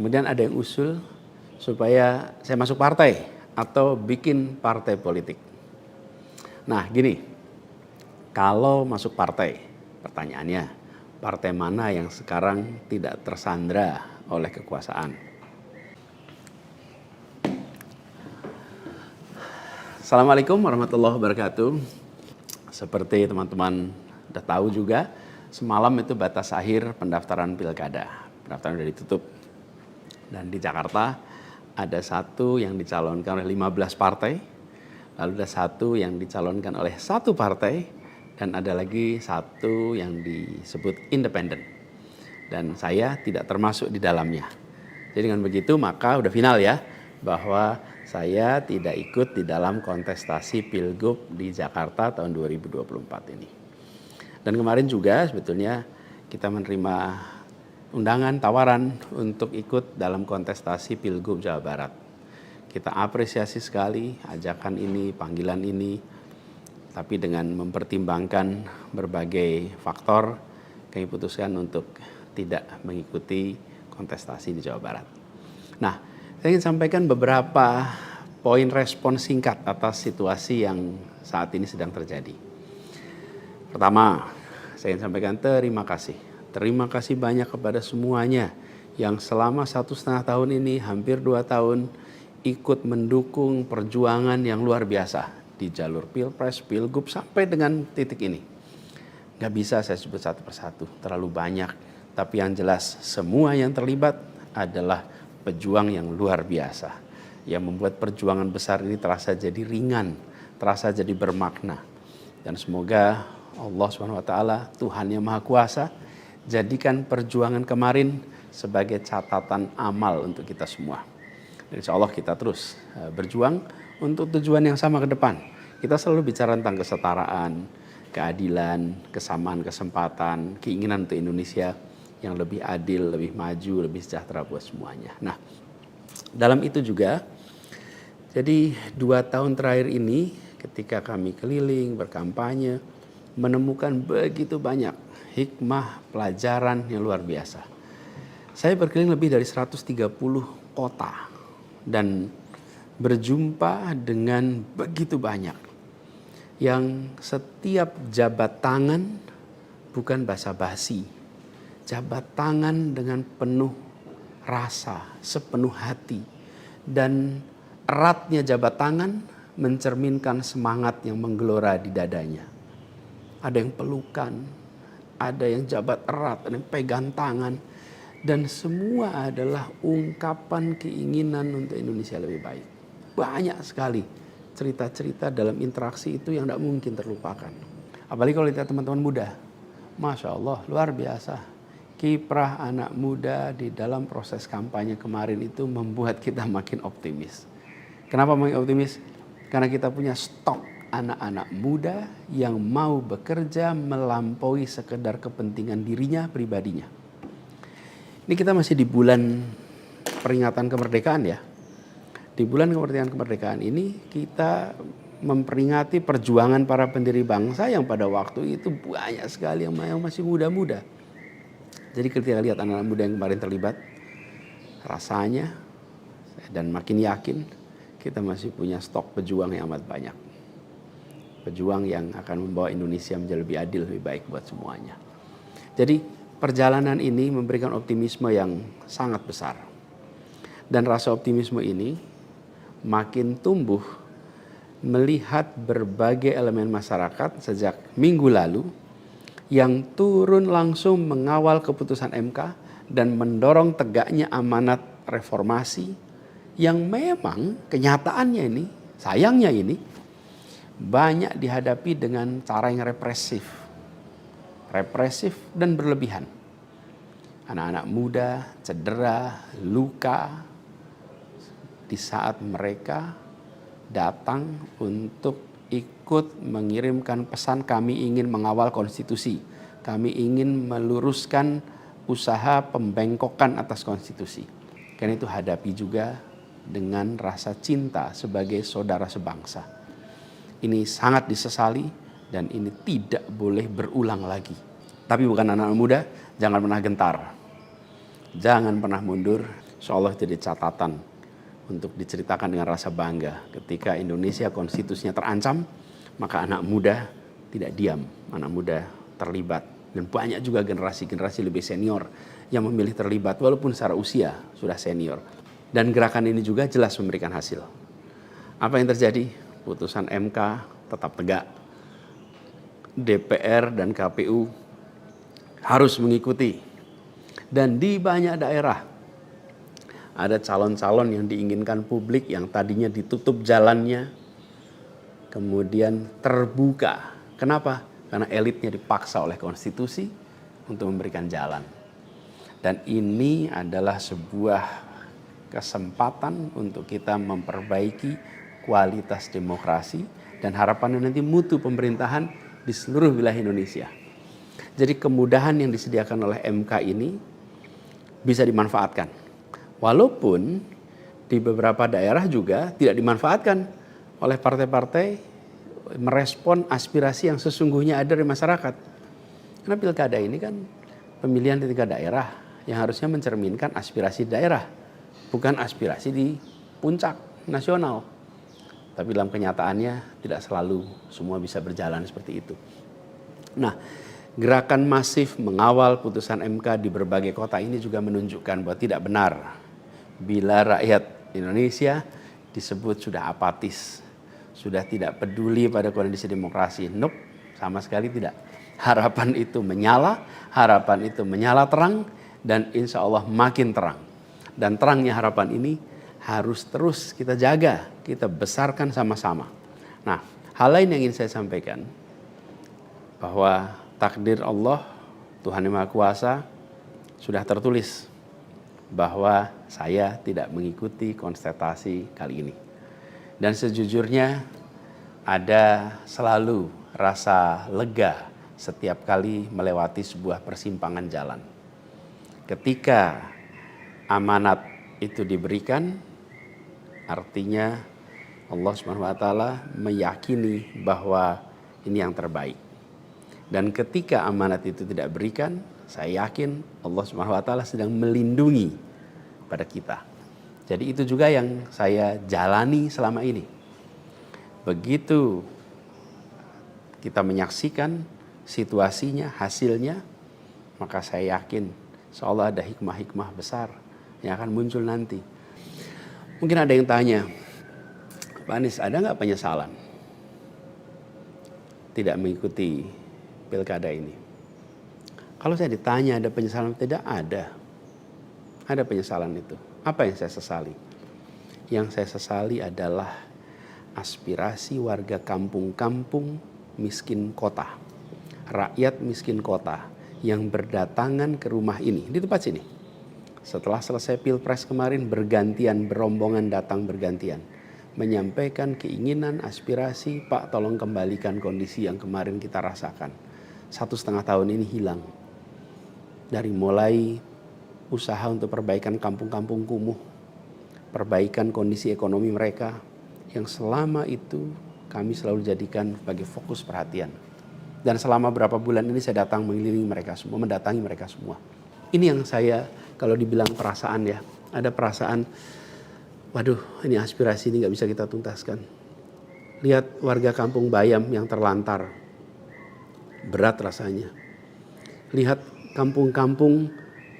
Kemudian ada yang usul supaya saya masuk partai atau bikin partai politik. Nah gini, kalau masuk partai, pertanyaannya, partai mana yang sekarang tidak tersandra oleh kekuasaan? Assalamualaikum warahmatullahi wabarakatuh. Seperti teman-teman udah tahu juga, semalam itu batas akhir pendaftaran pilkada. Pendaftaran sudah ditutup. Dan di Jakarta ada satu yang dicalonkan oleh 15 partai, lalu ada satu yang dicalonkan oleh satu partai, dan ada lagi satu yang disebut independen. Dan saya tidak termasuk di dalamnya. Jadi dengan begitu maka udah final ya, bahwa saya tidak ikut di dalam kontestasi Pilgub di Jakarta tahun 2024 ini. Dan kemarin juga sebetulnya kita menerima undangan, tawaran untuk ikut dalam kontestasi Pilgub Jawa Barat. Kita apresiasi sekali ajakan ini, panggilan ini, tapi dengan mempertimbangkan berbagai faktor, kami putuskan untuk tidak mengikuti kontestasi di Jawa Barat. Nah, saya ingin sampaikan beberapa poin respon singkat atas situasi yang saat ini sedang terjadi. Pertama, saya ingin sampaikan terima kasih. Terima kasih banyak kepada semuanya yang selama 1,5 tahun ini, hampir 2 tahun, ikut mendukung perjuangan yang luar biasa di jalur Pilpres, Pilgub, sampai dengan titik ini. Gak bisa saya sebut satu persatu, terlalu banyak. Tapi yang jelas semua yang terlibat adalah pejuang yang luar biasa, yang membuat perjuangan besar ini terasa jadi ringan, terasa jadi bermakna. Dan semoga Allah SWT, Tuhan yang Maha Kuasa, jadikan perjuangan kemarin sebagai catatan amal untuk kita semua. Dan insya Allah kita terus berjuang untuk tujuan yang sama ke depan. Kita selalu bicara tentang kesetaraan, keadilan, kesamaan kesempatan, keinginan untuk Indonesia yang lebih adil, lebih maju, lebih sejahtera buat semuanya. Nah, dalam itu juga, jadi 2 tahun terakhir ini ketika kami keliling, berkampanye, menemukan begitu banyak hikmah, pelajaran yang luar biasa. Saya berkeliling lebih dari 130 kota dan berjumpa dengan begitu banyak yang setiap jabat tangan bukan basa-basi, jabat tangan dengan penuh rasa, sepenuh hati, dan eratnya jabat tangan mencerminkan semangat yang menggelora di dadanya. Ada yang pelukan, ada yang jabat erat, ada yang pegang tangan, dan semua adalah ungkapan keinginan untuk Indonesia lebih baik. Banyak sekali cerita-cerita dalam interaksi itu yang tidak mungkin terlupakan. Apalagi kalau lihat teman-teman muda, Masya Allah luar biasa. Kiprah anak muda di dalam proses kampanye kemarin itu membuat kita makin optimis. Kenapa makin optimis? Karena kita punya stok anak-anak muda yang mau bekerja melampaui sekedar kepentingan dirinya, pribadinya. Ini kita masih di bulan peringatan kemerdekaan ya. Di bulan kemerdekaan ini kita memperingati perjuangan para pendiri bangsa yang pada waktu itu banyak sekali yang masih muda-muda. Jadi ketika lihat anak-anak muda yang kemarin terlibat, rasanya dan makin yakin kita masih punya stok pejuang yang amat banyak. Pejuang yang akan membawa Indonesia menjadi lebih adil, lebih baik buat semuanya. Jadi perjalanan ini memberikan optimisme yang sangat besar. Dan rasa optimisme ini makin tumbuh melihat berbagai elemen masyarakat sejak minggu lalu yang turun langsung mengawal keputusan MK dan mendorong tegaknya amanat reformasi yang memang kenyataannya ini, sayangnya ini, banyak dihadapi dengan cara yang represif dan berlebihan. Anak-anak muda cedera, luka di saat mereka datang untuk ikut mengirimkan pesan kami ingin mengawal konstitusi, kami ingin meluruskan usaha pembengkokan atas konstitusi. Karena itu hadapi juga dengan rasa cinta sebagai saudara sebangsa. Ini sangat disesali dan ini tidak boleh berulang lagi. Tapi bukan anak-anak muda, jangan pernah gentar. Jangan pernah mundur. Insya Allah jadi catatan untuk diceritakan dengan rasa bangga. Ketika Indonesia konstitusinya terancam, maka anak muda tidak diam, anak muda terlibat. Dan banyak juga generasi-generasi lebih senior yang memilih terlibat walaupun secara usia sudah senior. Dan gerakan ini juga jelas memberikan hasil. Apa yang terjadi? Putusan MK tetap tegak. DPR dan KPU harus mengikuti. Dan di banyak daerah ada calon-calon yang diinginkan publik yang tadinya ditutup jalannya kemudian terbuka. Kenapa? Karena elitnya dipaksa oleh konstitusi untuk memberikan jalan. Dan ini adalah sebuah kesempatan untuk kita memperbaiki kualitas demokrasi dan harapannya nanti mutu pemerintahan di seluruh wilayah Indonesia. Jadi kemudahan yang disediakan oleh MK ini bisa dimanfaatkan. Walaupun di beberapa daerah juga tidak dimanfaatkan oleh partai-partai merespon aspirasi yang sesungguhnya ada dari masyarakat. Karena pilkada ini kan pemilihan di tingkat daerah yang harusnya mencerminkan aspirasi daerah, bukan aspirasi di puncak nasional. Tapi dalam kenyataannya tidak selalu semua bisa berjalan seperti itu. Nah, gerakan masif mengawal putusan MK di berbagai kota ini juga menunjukkan bahwa tidak benar bila rakyat Indonesia disebut sudah apatis, sudah tidak peduli pada kondisi demokrasi. Nope, sama sekali tidak. Harapan itu menyala, harapan itu menyala terang, dan insya Allah makin terang. Dan terangnya harapan ini harus terus kita jaga, kita besarkan sama-sama. Nah, hal lain yang ingin saya sampaikan, bahwa takdir Allah, Tuhan Yang Maha Kuasa, sudah tertulis bahwa saya tidak mengikuti kontestasi kali ini. Dan sejujurnya ada selalu rasa lega setiap kali melewati sebuah persimpangan jalan. Ketika amanat itu diberikan, artinya Allah SWT meyakini bahwa ini yang terbaik. Dan ketika amanat itu tidak berikan, saya yakin Allah SWT sedang melindungi pada kita. Jadi itu juga yang saya jalani selama ini. Begitu kita menyaksikan situasinya, hasilnya, maka saya yakin insya Allah ada hikmah-hikmah besar yang akan muncul nanti. Mungkin ada yang tanya, Pak Anies, ada nggak penyesalan tidak mengikuti pilkada ini? Kalau saya ditanya ada penyesalan, tidak ada. Ada penyesalan itu. Apa yang saya sesali? Yang saya sesali adalah aspirasi warga kampung-kampung miskin kota, rakyat miskin kota yang berdatangan ke rumah ini, di tempat sini. Setelah selesai Pilpres kemarin, bergantian, berombongan datang bergantian, menyampaikan keinginan, aspirasi, Pak tolong kembalikan kondisi yang kemarin kita rasakan. 1,5 tahun ini hilang. Dari mulai usaha untuk perbaikan kampung-kampung kumuh, perbaikan kondisi ekonomi mereka, yang selama itu kami selalu jadikan sebagai fokus perhatian. Dan selama berapa bulan ini saya datang mengelilingi mereka semua, mendatangi mereka semua. Ini yang saya, kalau dibilang perasaan ya, ada perasaan, waduh ini aspirasi ini gak bisa kita tuntaskan. Lihat warga kampung Bayam yang terlantar, berat rasanya. Lihat kampung-kampung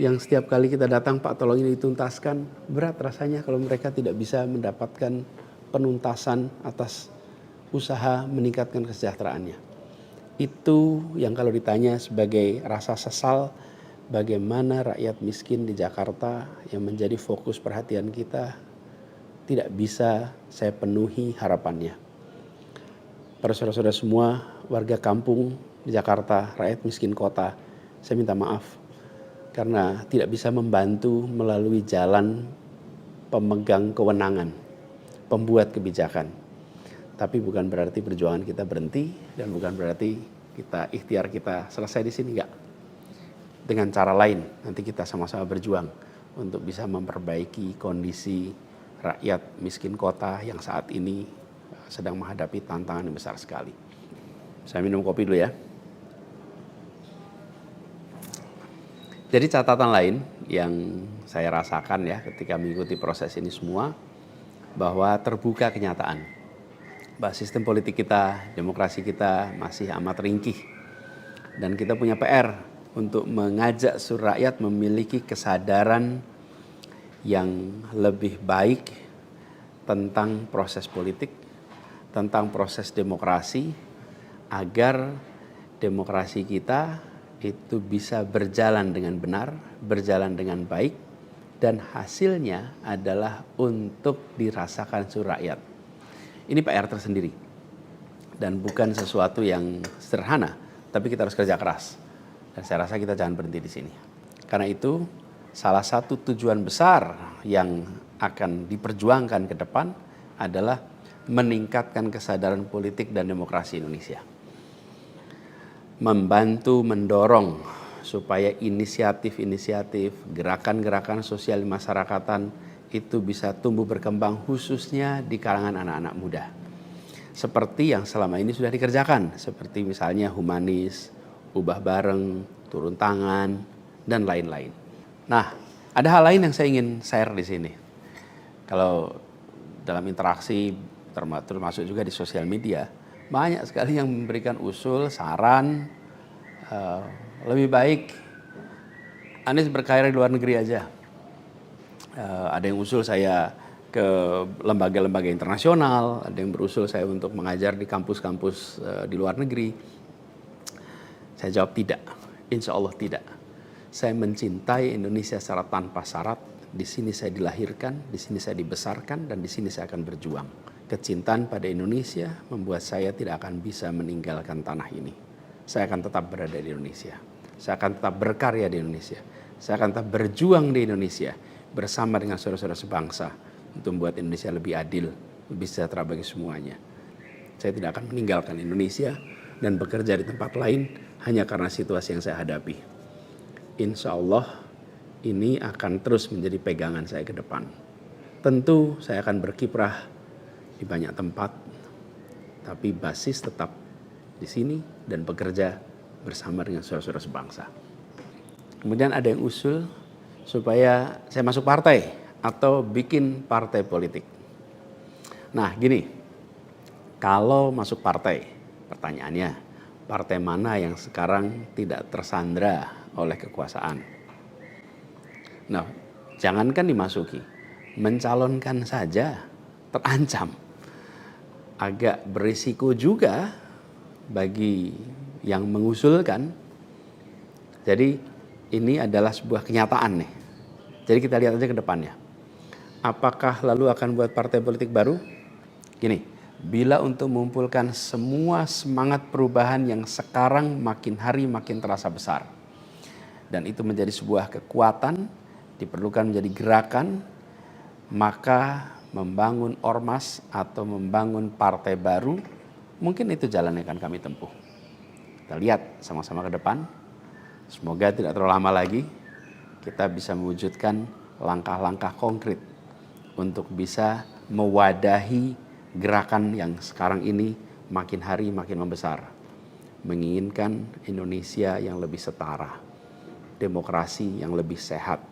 yang setiap kali kita datang, Pak tolong ini dituntaskan, berat rasanya kalau mereka tidak bisa mendapatkan penuntasan atas usaha meningkatkan kesejahteraannya. Itu yang kalau ditanya sebagai rasa sesal, bagaimana rakyat miskin di Jakarta yang menjadi fokus perhatian kita tidak bisa saya penuhi harapannya. Para saudara-saudara semua, warga kampung di Jakarta, rakyat miskin kota, saya minta maaf karena tidak bisa membantu melalui jalan pemegang kewenangan, pembuat kebijakan. Tapi bukan berarti perjuangan kita berhenti dan bukan berarti ikhtiar kita selesai di sini, enggak. Dengan cara lain nanti kita sama-sama berjuang untuk bisa memperbaiki kondisi rakyat miskin kota yang saat ini sedang menghadapi tantangan yang besar sekali. Saya minum kopi dulu ya. Jadi catatan lain yang saya rasakan ya ketika mengikuti proses ini semua, bahwa terbuka kenyataan bahwa sistem politik kita, demokrasi kita masih amat ringkih. Dan kita punya PR untuk mengajak seluruh rakyat memiliki kesadaran yang lebih baik tentang proses politik, tentang proses demokrasi, agar demokrasi kita itu bisa berjalan dengan benar, berjalan dengan baik, dan hasilnya adalah untuk dirasakan seluruh rakyat. Ini PR tersendiri dan bukan sesuatu yang sederhana, tapi kita harus kerja keras. Dan saya rasa kita jangan berhenti di sini. Karena itu salah satu tujuan besar yang akan diperjuangkan ke depan adalah meningkatkan kesadaran politik dan demokrasi Indonesia. Membantu mendorong supaya inisiatif-inisiatif, gerakan-gerakan sosial masyarakatan itu bisa tumbuh berkembang khususnya di kalangan anak-anak muda. Seperti yang selama ini sudah dikerjakan, seperti misalnya humanis, ubah bareng, turun tangan, dan lain-lain. Nah, ada hal lain yang saya ingin share di sini. Kalau dalam interaksi termasuk juga di sosial media, banyak sekali yang memberikan usul, saran, lebih baik Anies berkarir di luar negeri aja. Ada yang usul saya ke lembaga-lembaga internasional, ada yang berusul saya untuk mengajar di kampus-kampus di luar negeri. Saya jawab tidak, insya Allah tidak. Saya mencintai Indonesia secara tanpa syarat. Di sini saya dilahirkan, di sini saya dibesarkan, dan di sini saya akan berjuang. Kecintaan pada Indonesia membuat saya tidak akan bisa meninggalkan tanah ini. Saya akan tetap berada di Indonesia. Saya akan tetap berkarya di Indonesia. Saya akan tetap berjuang di Indonesia bersama dengan saudara-saudara sebangsa untuk membuat Indonesia lebih adil, lebih sejahtera bagi semuanya. Saya tidak akan meninggalkan Indonesia dan bekerja di tempat lain hanya karena situasi yang saya hadapi. Insya Allah ini akan terus menjadi pegangan saya ke depan. Tentu saya akan berkiprah di banyak tempat, tapi basis tetap di sini dan bekerja bersama dengan saudara-saudara sebangsa. Kemudian ada yang usul supaya saya masuk partai atau bikin partai politik. Nah gini, kalau masuk partai, pertanyaannya, partai mana yang sekarang tidak tersandra oleh kekuasaan? Nah, jangankan dimasuki, mencalonkan saja terancam. Agak berisiko juga bagi yang mengusulkan. Jadi ini adalah sebuah kenyataan nih. Jadi kita lihat aja ke depannya. Apakah lalu akan buat partai politik baru? Gini, bila untuk mengumpulkan semua semangat perubahan yang sekarang makin hari makin terasa besar, dan itu menjadi sebuah kekuatan, diperlukan menjadi gerakan, maka membangun ormas atau membangun partai baru, mungkin itu jalan yang akan kami tempuh. Kita lihat sama-sama ke depan. Semoga tidak terlalu lama lagi kita bisa mewujudkan langkah-langkah konkret untuk bisa mewadahi gerakan yang sekarang ini makin hari makin membesar. Menginginkan Indonesia yang lebih setara, demokrasi yang lebih sehat,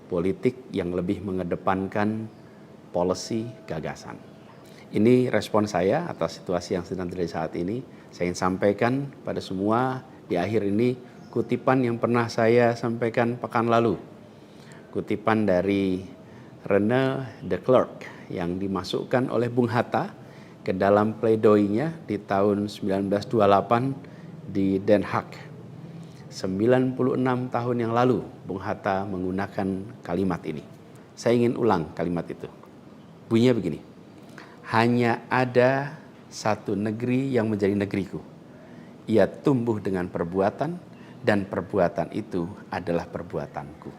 politik yang lebih mengedepankan policy gagasan. Ini respon saya atas situasi yang sedang terjadi saat ini. Saya ingin sampaikan pada semua di akhir ini kutipan yang pernah saya sampaikan pekan lalu. Kutipan dari René de Klerk yang dimasukkan oleh Bung Hatta ke dalam pledoinya di tahun 1928 di Den Haag. 96 tahun yang lalu Bung Hatta menggunakan kalimat ini. Saya ingin ulang kalimat itu. Bunyinya begini. Hanya ada satu negeri yang menjadi negeriku. Ia tumbuh dengan perbuatan dan perbuatan itu adalah perbuatanku.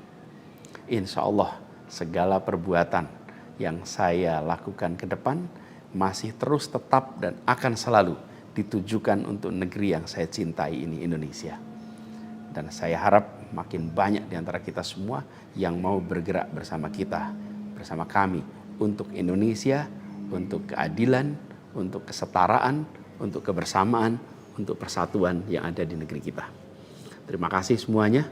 Insya Allah segala perbuatan yang saya lakukan ke depan masih terus tetap dan akan selalu ditujukan untuk negeri yang saya cintai ini, Indonesia. Dan saya harap makin banyak di antara kita semua yang mau bergerak bersama kita, bersama kami untuk Indonesia, untuk keadilan, untuk kesetaraan, untuk kebersamaan, untuk persatuan yang ada di negeri kita. Terima kasih semuanya.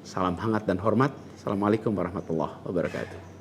Salam hangat dan hormat. Assalamualaikum warahmatullahi wabarakatuh.